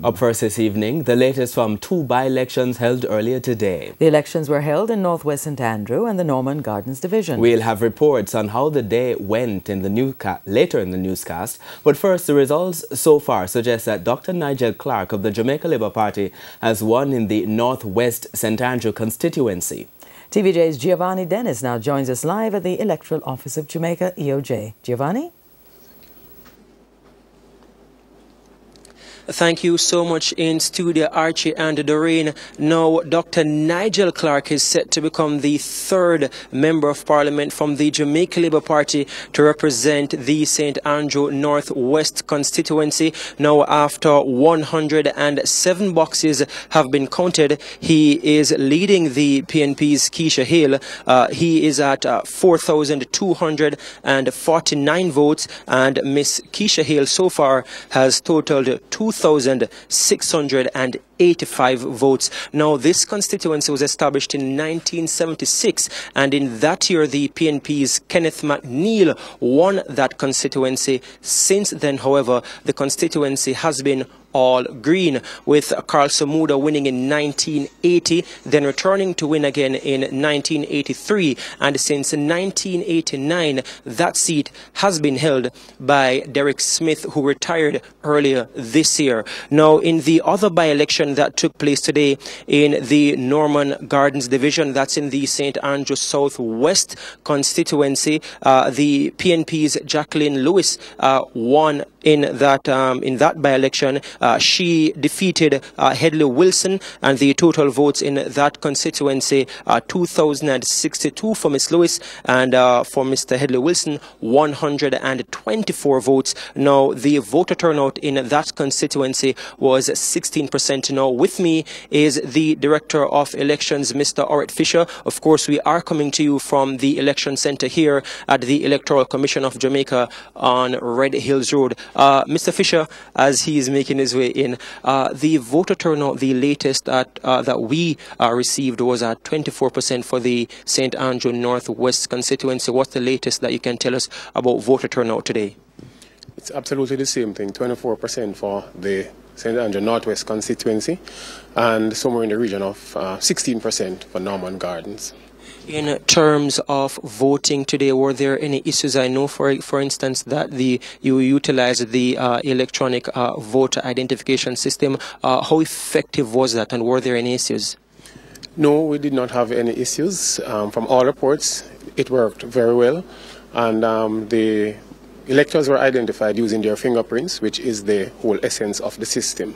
Up first this evening, the latest from two by-elections held earlier today. The elections were held in Northwest St Andrew and the Norman Gardens Division. We'll have reports on how the day went in the later in the newscast. But first, the results so far suggest that Dr. Nigel Clark of the Jamaica Labour Party has won in the Northwest St Andrew constituency. TVJ's Giovanni Dennis now joins us live at the Electoral Office of Jamaica, EOJ. Giovanni? Thank you so much in studio, Archie and Doreen. Now, Dr. Nigel Clark is set to become the third Member of Parliament from the Jamaica Labour Party to represent the St Andrew Northwest constituency. Now, after 107 boxes have been counted, he is leading the PNP's Keisha Hill. He is at 4,249 votes, and Miss Keisha Hill so far has totaled 2,685 votes. Now, this constituency was established in 1976, and in that year, the PNP's Kenneth McNeil won that constituency. Since then, however, the constituency has been all green, with Carl Samuda winning in 1980, then returning to win again in 1983, and since 1989 that seat has been held by Derek Smith, who retired earlier this year. Now, in the other by-election that took place today in the Norman Gardens Division, that's in the St Andrew Southwest constituency, the PNP's Jacqueline Lewis won in that by-election. She defeated Headley Wilson, and the total votes in that constituency are 2,062 for Miss Lewis, and for Mr. Headley Wilson, 124 votes. Now, the voter turnout in that constituency was 16%. Now, with me is the Director of Elections, Mr. Orrit Fisher. Of course, we are coming to you from the Election Center here at the Electoral Commission of Jamaica on Red Hills Road. Mr. Fisher, as he is making his way in, the voter turnout, the latest that we received was at 24% for the St Andrew Northwest constituency. What's the latest that you can tell us about voter turnout today? It's absolutely the same thing, 24% for the St Andrew Northwest constituency, and somewhere in the region of 16% for Norman Gardens. In terms of voting today, were there any issues? I know, for instance, that you utilized the electronic voter identification system. How effective was that, and were there any issues? No, we did not have any issues. From all reports, it worked very well, and the electors were identified using their fingerprints, which is the whole essence of the system.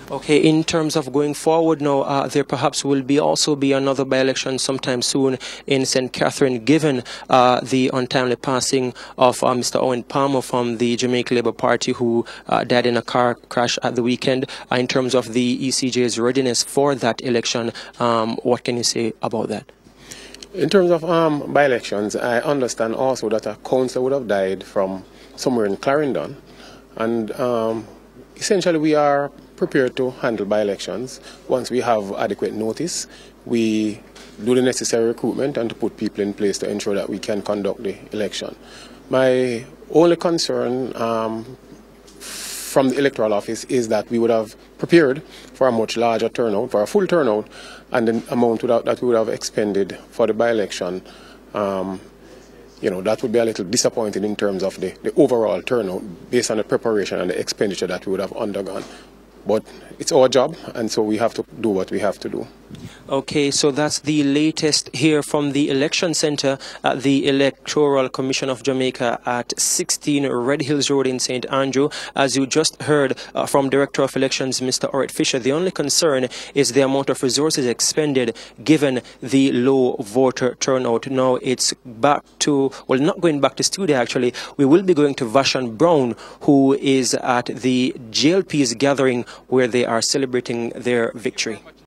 Okay, in terms of going forward now, there perhaps will also be another by-election sometime soon in St. Catherine, given the untimely passing of Mr. Owen Palmer from the Jamaica Labour Party, who died in a car crash at the weekend. In terms of the ECJ's readiness for that election, what can you say about that? In terms of by-elections, I understand also that a councillor would have died from somewhere in Clarendon, and essentially we are prepared to handle by-elections. Once we have adequate notice, we do the necessary recruitment and to put people in place to ensure that we can conduct the election. My only concern from the electoral office is that we would have prepared for a much larger turnout, for a full turnout, and the amount that we would have expended for the by-election, that would be a little disappointing in terms of the overall turnout based on the preparation and the expenditure that we would have undergone. But it's our job, and so we have to do what we have to do. Okay, so that's the latest here from the Election Center at the Electoral Commission of Jamaica at 16 Red Hills Road in St Andrew. As you just heard from Director of Elections, Mr. Orrit Fisher, the only concern is the amount of resources expended given the low voter turnout. Now it's back to, well, not going back to studio actually, we will be going to Vashon Brown, who is at the JLP's gathering where they are celebrating their victory.